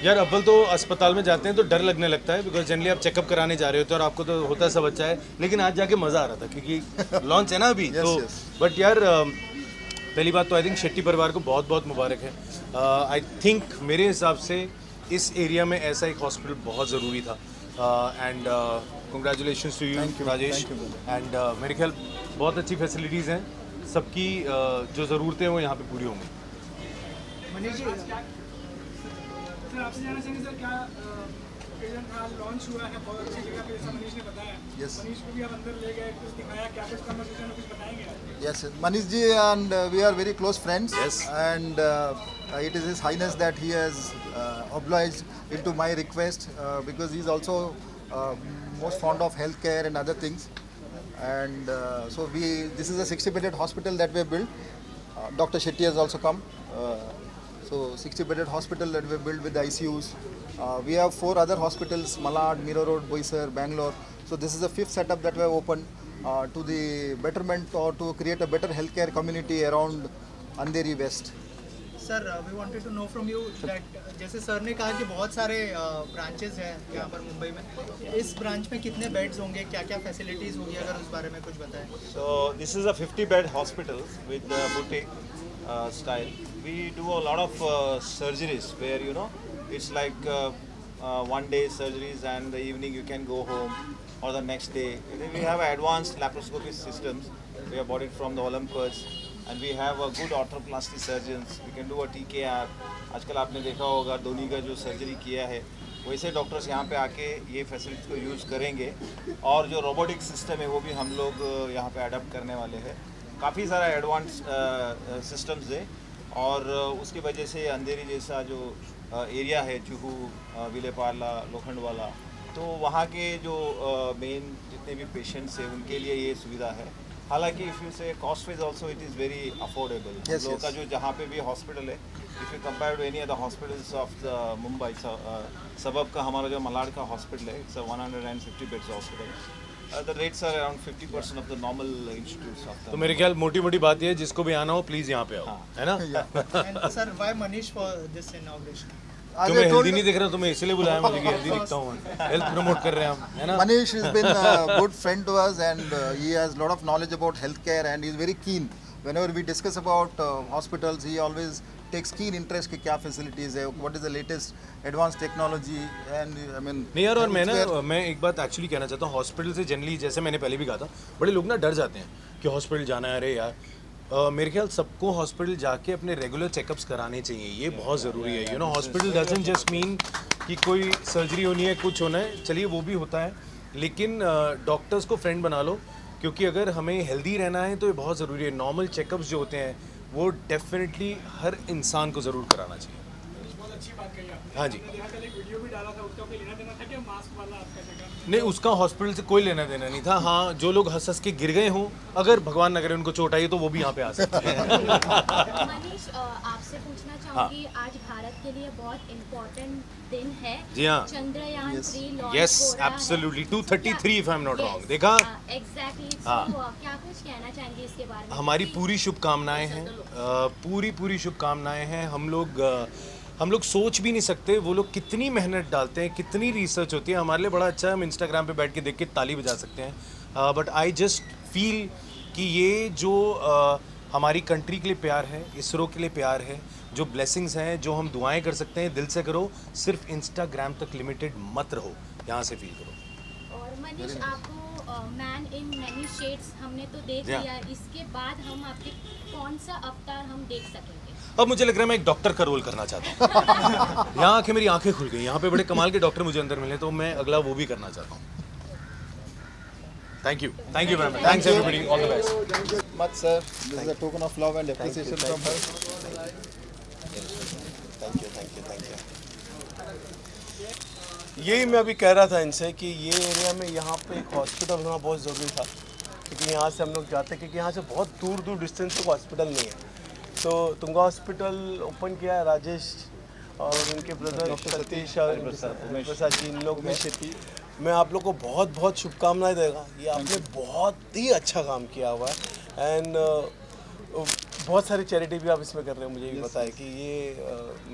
यार अव्वल तो अस्पताल में जाते हैं तो डर लगने लगता है, बिकॉज जनरली आप चेकअप कराने जा रहे होते हो और आपको तो होता है सब अच्छा है, लेकिन आज जाके मज़ा आ रहा था क्योंकि लॉन्च है ना अभी। तो बट यार पहली बात तो आई थिंक शेट्टी परिवार को बहुत बहुत मुबारक है। आई थिंक मेरे हिसाब से इस एरिया में ऐसा एक हॉस्पिटल बहुत ज़रूरी था। And congratulations to you Rajesh. And मेरे ख्याल बहुत अच्छी फैसिलिटीज़ हैं, सबकी जो ज़रूरतें हैं वो यहाँ पे पूरी होंगी। मनीष जी, सर आपसे जानना चाहेंगे सर, क्या ओकेजन था, लॉन्च हुआ है बहुत अच्छी जगह पे जैसा मनीष ने बताया। मनीष को भी आप अंदर ले गए, कुछ दिखाया, क्या कुछ कन्वर्सेशन में कुछ बताएंगे? Yes, Manish ji and we are very close friends. Yes. And it is His Highness that he has obliged into my request because he is also most fond of healthcare and other things. And so this is a 60-bedded hospital that we have built. Dr. Shetty has also come. So 60-bedded hospital that we have built with the ICUs. We have 4 other hospitals: Malad, Mira Road, Boisar, Bangalore. So this is the 5th setup that we have opened to the betterment or to create a better healthcare community around Andheri West. Sir we wanted to know from you that जैसे sir ने कहा कि बहुत सारे branches हैं यहाँ पर मुंबई में, इस ब्रांच में कितने बेड्स होंगे, क्या क्या फैसिलिटीज़ होगी, अगर उस बारे में कुछ बताएं। So this is a 50-bed hospital with the boutique style. We do a lot of surgeries where it's like one day surgeries and the evening you can go home or the next day. Then we have advanced laparoscopy systems. We have bought it from the Olympus. And we have a good arthroplasty surgeons. We can do a TKR. आजकल आपने देखा होगा धोनी का जो surgery किया है, वैसे doctors यहाँ पे आके ये फैसिलिटीज़ को यूज़ करेंगे। और जो रोबोटिक सिस्टम है वो भी हम लोग यहाँ पे अडॉप्ट करने वाले हैं। काफ़ी सारा एडवांस सिस्टम्स है और उसकी वजह से अंधेरी जैसा जो एरिया है, जुहू, विलेपार्ला, लोखंडवाला, तो वहाँ के जो मेन जितने भी पेशेंट्स हैं उनके लिए ये सुविधा है। हालांकि if you say cost wise also it is very affordable. लोगों का जो जहाँ पे भी हॉस्पिटल है, if you compare to any other hospitals of the Mumbai suburb का हमारा जो मलाड का हॉस्पिटल है, it's 150 beds hospital. The rates are around 50% of the normal institutes of the. तो मेरे ख्याल मोटी मोटी बात ये है, जिसको भी आना हो प्लीज़ यहाँ पे आओ, है ना? And sir why Manish for this inauguration? As तुम्हें I told हेल्दी नहीं दिख रहा, तुम्हें इसलिए बुलाया मुझे कि हेल्दी दिखता हूँ मैं, हेल्थ प्रमोट कर रहे हैं हम, है ना? Manish has been a good friend to us, and he has a lot of knowledge about healthcare, and he is very keen. Whenever we discuss about hospitals, he always takes keen interest कि क्या facilities है, what is the latest advanced technology, and I mean. नहीं यार, और मैं healthcare- मैं एक बात एक्चुअली कहना चाहता हूँ, हॉस्पिटल से जनरली, जैसे मैंने पहले भी कहा था, बड़े लोग ना डर जाते हैं कि हॉस्पिटल जाना है, अरे यार मेरे ख्याल सबको हॉस्पिटल जाके अपने रेगुलर चेकअप्स कराने चाहिए, ये बहुत ज़रूरी है। You know, hospital doesn't just mean कि कोई सर्जरी होनी है, कुछ होना है, चलिए वो भी होता है, लेकिन डॉक्टर्स को फ्रेंड बना लो, क्योंकि अगर हमें हेल्दी रहना है तो ये बहुत ज़रूरी है। नॉर्मल चेकअप्स जो होते हैं वो डेफिनेटली हर इंसान को ज़रूर कराना चाहिए। बहुत अच्छी बात कही आपने। हाँ जी। यहाँ कल एक वीडियो भी डाला था, उसका कोई लेना देना था क्या मास्क वाला आपका जगह? नहीं, उसका हॉस्पिटल से कोई लेना देना नहीं था। हाँ, जो लोग हंस हंस के गिर गए हों, अगर भगवान न करे उनको चोट आई तो वो भी यहाँ पे आ सकते हैं। मनीष, आपसे पूछना चाहूंगी, आज भारत के लिए बहुत इम्पोर्टेंट दिन है। जी हाँ। चंद्रयान 3 लॉन्च यस, हो रहा है। Absolutely 233 if I am not Yes, wrong. देखा? एग्जैक्टली। हाँ। क्या कुछ कहना चाहेंगे इसके बारे में? हमारी पूरी शुभकामनाएं हैं, पूरी शुभकामनाएं हैं। हम लोग सोच भी नहीं सकते वो लोग कितनी मेहनत डालते हैं, कितनी रिसर्च होती है। हमारे लिए बड़ा अच्छा है, हम इंस्टाग्राम पे बैठ के देख के ताली बजा सकते हैं, बट आई जस्ट फील कि ये जो हमारी कंट्री के लिए प्यार है, इसरो के लिए प्यार है, जो ब्लेसिंग्स हैं, जो हम दुआएं कर सकते हैं, दिल से करो, सिर्फ इंस्टाग्राम तक लिमिटेड मत रहो, यहाँ से फील करो। और मनीष, आपको मैन इन मैनी शेड्स हमने तो देख Yeah. लिया, इसके बाद हम आपके कौन सा अवतार हम देख सकेंगे? अब मुझे लग रहा है मैं एक डॉक्टर का रोल करना चाहता हूँ। यहाँ आके मेरी आंखें खुल गई, यहाँ पे बड़े कमाल के डॉक्टर मुझे अंदर मिले, तो मैं अगला वो भी करना चाहता हूँ। Thank you very much, thanks everybody, all the best. Thank you much, sir. This is a token of love and appreciation from her. यही मैं अभी कह रहा था इनसे कि ये एरिया में यहाँ पे एक हॉस्पिटल होना बहुत ज़रूरी था, क्योंकि यहाँ से हम लोग जाते हैं, क्योंकि यहाँ से बहुत दूर दूर डिस्टेंस तक हॉस्पिटल नहीं है। तो तुंगा हॉस्पिटल ओपन किया है राजेश और उनके ब्रदर सतीश और प्रसाद जी, इन लोग में। मैं आप लोग को बहुत बहुत शुभकामनाएं देगा। ये आपने बहुत ही अच्छा काम किया हुआ है, एंड बहुत सारी चैरिटी भी आप इसमें कर रहे हो। मुझे भी पता है कि ये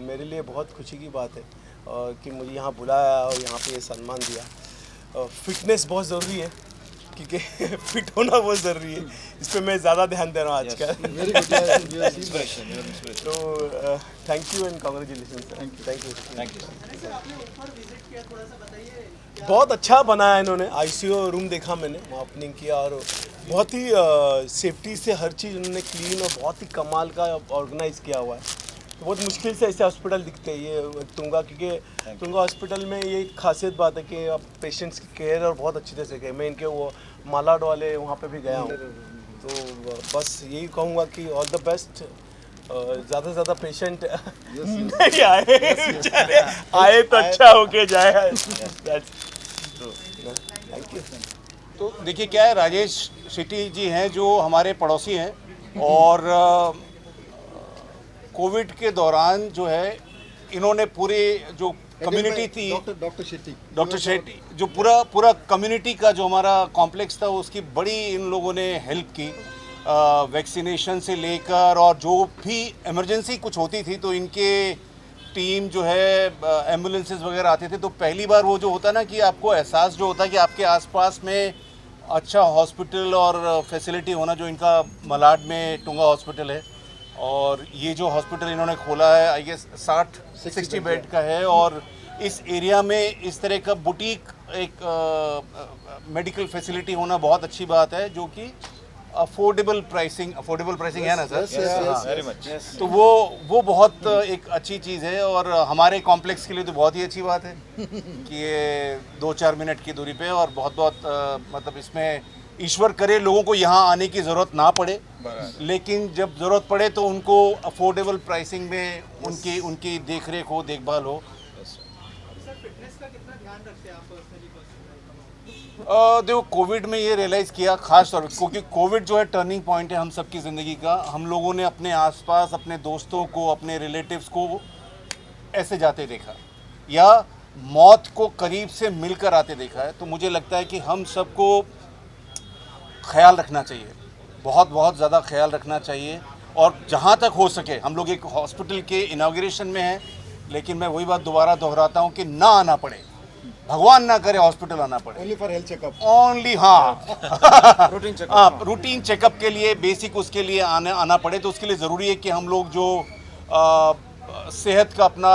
मेरे लिए बहुत खुशी की बात है कि मुझे यहाँ बुलाया और यहाँ पे ये सम्मान दिया। फिटनेस बहुत ज़रूरी है, क्योंकि फिट होना बहुत ज़रूरी है, इस पर मैं ज़्यादा ध्यान दे रहा हूँ आजकल। तो thank you and congratulation. Thank you. बहुत अच्छा बनाया इन्होंने, आईसीयू रूम देखा मैंने, वहाँ ओपनिंग किया, और बहुत ही सेफ्टी से हर चीज़ उन्होंने क्लीन और बहुत ही कमाल का ऑर्गेनाइज किया हुआ है। तो बहुत मुश्किल से ऐसे हॉस्पिटल दिखते हैं ये तुंगा, क्योंकि तुंगा हॉस्पिटल में ये खासियत बात है कि आप पेशेंट्स की केयर और बहुत अच्छी तरह से करें। मैं इनके वो मालाड वाले वहाँ पे भी गया हूँ, तो बस यही कहूँगा कि ऑल द बेस्ट। ज़्यादा से ज़्यादा पेशेंट नहीं आए, बेचारे आए तो अच्छा होके जाए। Thank you. तो देखिए क्या है, राजेश शेट्टी जी हैं जो हमारे पड़ोसी हैं, और कोविड के दौरान जो है इन्होंने पूरे जो कम्युनिटी थी, डॉक्टर शेट्टी, जो पूरा कम्युनिटी का जो हमारा कॉम्प्लेक्स था उसकी बड़ी इन लोगों ने हेल्प की, वैक्सीनेशन से लेकर, और जो भी इमरजेंसी कुछ होती थी तो इनके टीम जो है एम्बुलेंसेस वगैरह आते थे। तो पहली बार वो जो होता है ना कि आपको एहसास जो होता है कि आपके आसपास में अच्छा हॉस्पिटल और फैसिलिटी होना, जो इनका मलाड में टुंगा हॉस्पिटल है, और ये जो हॉस्पिटल इन्होंने खोला है आई गेस 60 बेड का है, और इस एरिया में इस तरह का बुटीक एक मेडिकल फैसिलिटी होना बहुत अच्छी बात है, जो कि अफोर्डेबल प्राइसिंग है ना सर? Very much. तो वो बहुत एक अच्छी चीज़ है, और हमारे कॉम्प्लेक्स के लिए तो बहुत ही अच्छी बात है कि ये 2-4 मिनट की दूरी पे, और बहुत मतलब इसमें ईश्वर करे लोगों को यहाँ आने की ज़रूरत ना पड़े, लेकिन जब ज़रूरत पड़े तो उनको अफोर्डेबल प्राइसिंग में उनकी देख रेख हो, देखभाल हो। फिटनेस का कितना ध्यान रखते हैं आप पर्सनली? देखो कोविड में ये रियलाइज़ किया खास तौर पर, क्योंकि कोविड जो है टर्निंग पॉइंट है हम सबकी ज़िंदगी का। हम लोगों ने अपने आसपास अपने दोस्तों को, अपने रिलेटिव्स को ऐसे जाते देखा, या मौत को करीब से मिलकर आते देखा है। तो मुझे लगता है कि हम सबको ख्याल रखना चाहिए, बहुत ज़्यादा ख्याल रखना चाहिए, और जहाँ तक हो सके हम लोग एक हॉस्पिटल के इनाग्रेशन में हैं, लेकिन मैं वही बात दोबारा दोहराता हूँ कि ना आना पड़े, भगवान ना करे हॉस्पिटल आना पड़े, Only for health checkup. Only हाँ रूटीन चेकअप के लिए, बेसिक उसके लिए आना पड़े, तो उसके लिए ज़रूरी है कि हम लोग जो सेहत का अपना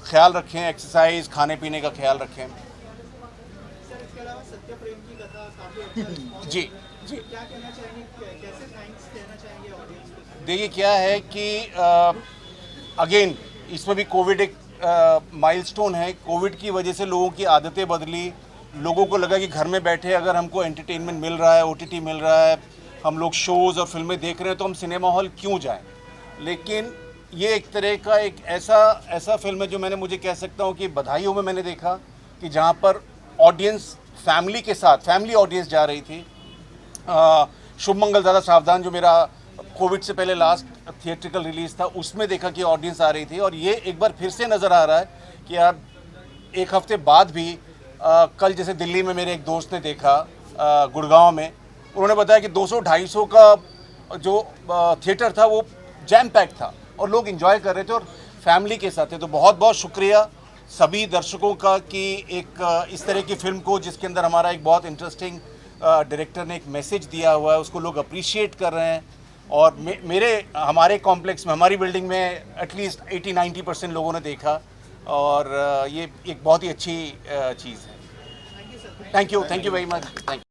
ख्याल रखें, एक्सरसाइज, खाने पीने का ख्याल रखें। सर इसके अलावा सत्य प्रेम की कथा काफ़ी अच्छा response जी है। जी क्या कहना चाहेंगे, कैसे थैंक्स कहना चाहेंगे ऑडियंस को? देखिए क्या है कि अगेन इसमें भी कोविड एक माइलस्टोन है। कोविड की वजह से लोगों की आदतें बदली, लोगों को लगा कि घर में बैठे अगर हमको एंटरटेनमेंट मिल रहा है, ओटीटी मिल रहा है, हम लोग शोज़ और फिल्में देख रहे हैं, तो हम सिनेमा हॉल क्यों जाएं। लेकिन ये एक तरह का एक ऐसा फिल्म है जो मुझे कह सकता हूँ कि बधाइयों में मैंने देखा कि जहाँ पर ऑडियंस फैमिली के साथ, फैमिली ऑडियंस जा रही थी। शुभ मंगल ज़्यादा सावधान जो मेरा कोविड से पहले लास्ट थिएट्रिकल रिलीज़ था, उसमें देखा कि ऑडियंस आ रही थी, और ये एक बार फिर से नज़र आ रहा है कि यार एक हफ्ते बाद भी कल जैसे दिल्ली में मेरे एक दोस्त ने देखा, गुड़गांव में, उन्होंने बताया कि 200-250 का जो थिएटर था वो जैम पैक था और लोग एंजॉय कर रहे थे और फैमिली के साथ थे। तो बहुत बहुत शुक्रिया सभी दर्शकों का कि एक इस तरह की फिल्म को, जिसके अंदर हमारा एक बहुत इंटरेस्टिंग डायरेक्टर ने एक मैसेज दिया हुआ है, उसको लोग अप्रिशिएट कर रहे हैं। और हमारे कॉम्प्लेक्स में, हमारी बिल्डिंग में एटलीस्ट 80-90% लोगों ने देखा, और ये एक बहुत ही अच्छी चीज़ है। Thank you very much. Thank you.